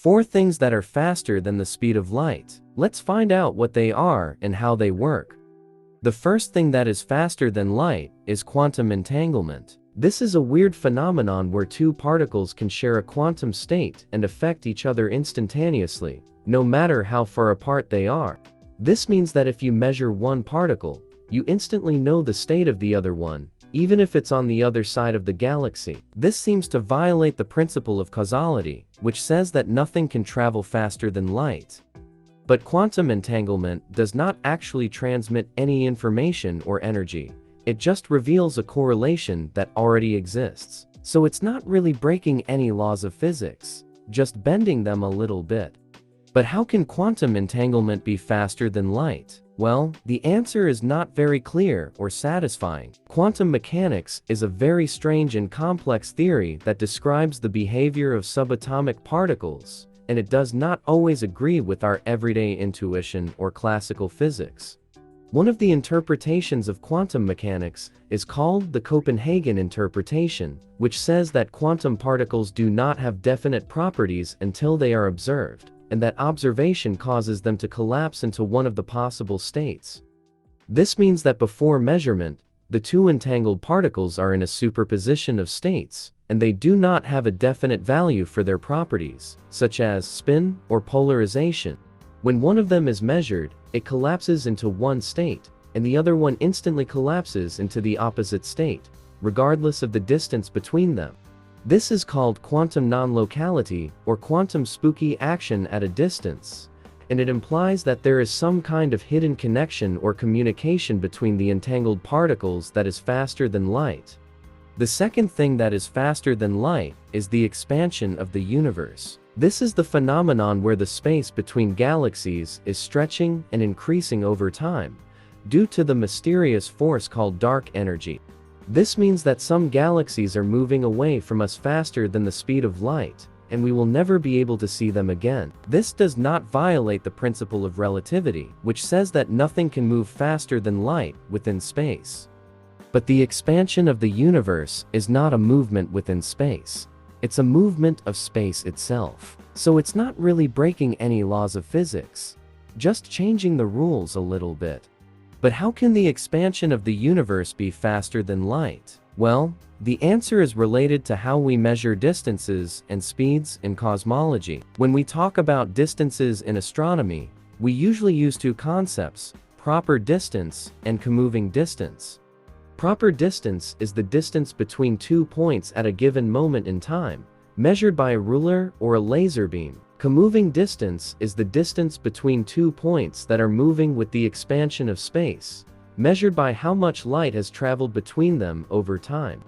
4 things that are faster than the speed of light. Let's find out what they are and how they work. The first thing that is faster than light is quantum entanglement. This is a weird phenomenon where two particles can share a quantum state and affect each other instantaneously, no matter how far apart they are. This means that if you measure one particle, you instantly know the state of the other one, even if it's on the other side of the galaxy. This seems to violate the principle of causality, which says that nothing can travel faster than light. But quantum entanglement does not actually transmit any information or energy. It just reveals a correlation that already exists. So it's not really breaking any laws of physics, just bending them a little bit. But how can quantum entanglement be faster than light? Well, the answer is not very clear or satisfying. Quantum mechanics is a very strange and complex theory that describes the behavior of subatomic particles, and it does not always agree with our everyday intuition or classical physics. One of the interpretations of quantum mechanics is called the Copenhagen interpretation, which says that quantum particles do not have definite properties until they are observed, and that observation causes them to collapse into one of the possible states. This means that before measurement, the two entangled particles are in a superposition of states, and they do not have a definite value for their properties, such as spin or polarization. When one of them is measured, it collapses into one state, and the other one instantly collapses into the opposite state, regardless of the distance between them. This is called quantum non-locality, or quantum spooky action at a distance, and it implies that there is some kind of hidden connection or communication between the entangled particles that is faster than light. The second thing that is faster than light is the expansion of the universe. This is the phenomenon where the space between galaxies is stretching and increasing over time, due to the mysterious force called dark energy. This means that some galaxies are moving away from us faster than the speed of light, and we will never be able to see them again. This does not violate the principle of relativity, which says that nothing can move faster than light within space. But the expansion of the universe is not a movement within space. It's a movement of space itself. So it's not really breaking any laws of physics, just changing the rules a little bit. But how can the expansion of the universe be faster than light? Well, the answer is related to how we measure distances and speeds in cosmology. When we talk about distances in astronomy, we usually use two concepts: proper distance and comoving distance. Proper distance is the distance between 2 points at a given moment in time, measured by a ruler or a laser beam. Comoving distance is the distance between 2 points that are moving with the expansion of space, measured by how much light has traveled between them over time.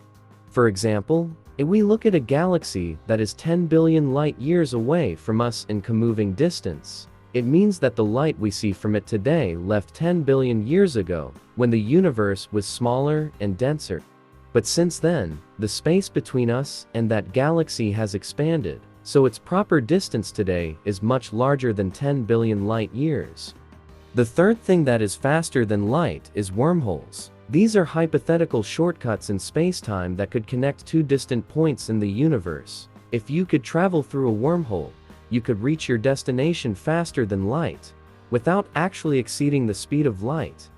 For example, if we look at a galaxy that is 10 billion light-years away from us in comoving distance, it means that the light we see from it today left 10 billion years ago, when the universe was smaller and denser. But since then, the space between us and that galaxy has expanded, so its proper distance today is much larger than 10 billion light-years. The third thing that is faster than light is wormholes. These are hypothetical shortcuts in space-time that could connect two distant points in the universe. If you could travel through a wormhole, you could reach your destination faster than light, without actually exceeding the speed of light.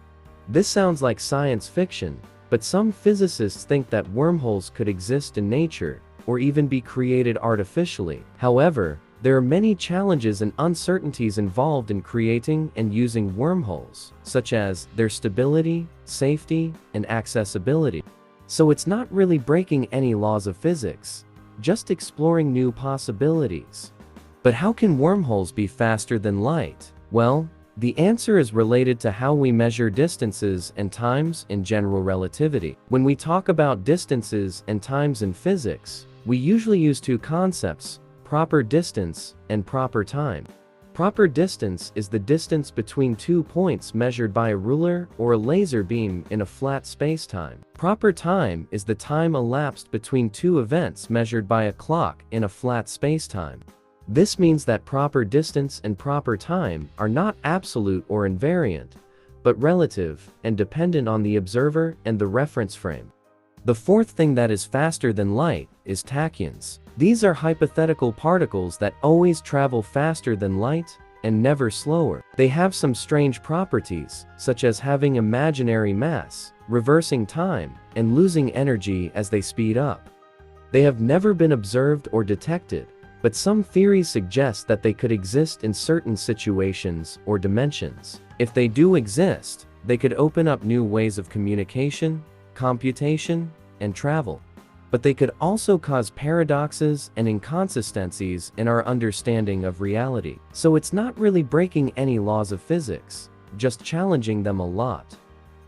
This sounds like science fiction, but some physicists think that wormholes could exist in nature, or even be created artificially. However, there are many challenges and uncertainties involved in creating and using wormholes, such as their stability, safety, and accessibility. So it's not really breaking any laws of physics, just exploring new possibilities. But how can wormholes be faster than light? Well, the answer is related to how we measure distances and times in general relativity. When we talk about distances and times in physics, we usually use two concepts: proper distance and proper time. Proper distance is the distance between 2 points measured by a ruler or a laser beam in a flat spacetime. Proper time is the time elapsed between two events measured by a clock in a flat spacetime. This means that proper distance and proper time are not absolute or invariant, but relative and dependent on the observer and the reference frame. The fourth thing that is faster than light is tachyons. These are hypothetical particles that always travel faster than light and never slower. They have some strange properties, such as having imaginary mass, reversing time, and losing energy as they speed up. They have never been observed or detected, but some theories suggest that they could exist in certain situations or dimensions. If they do exist, they could open up new ways of communication, computation, and travel. But they could also cause paradoxes and inconsistencies in our understanding of reality. So it's not really breaking any laws of physics, just challenging them a lot.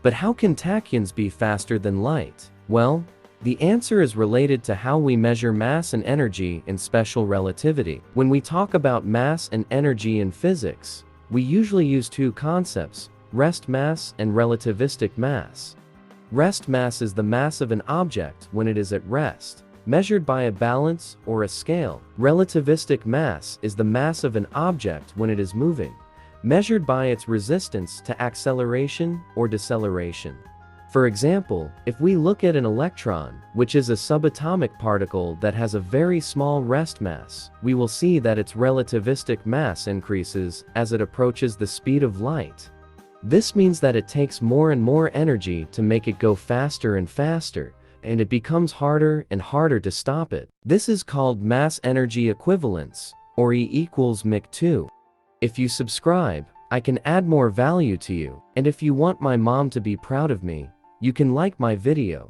But how can tachyons be faster than light? Well, the answer is related to how we measure mass and energy in special relativity. When we talk about mass and energy in physics, we usually use two concepts: rest mass and relativistic mass. Rest mass is the mass of an object when it is at rest, measured by a balance or a scale. Relativistic mass is the mass of an object when it is moving, measured by its resistance to acceleration or deceleration. For example, if we look at an electron, which is a subatomic particle that has a very small rest mass, we will see that its relativistic mass increases as it approaches the speed of light. This means that it takes more and more energy to make it go faster and faster, and it becomes harder and harder to stop it. This is called mass-energy equivalence, or E equals mc2. If you subscribe, I can add more value to you, and if you want my mom to be proud of me, you can like my video.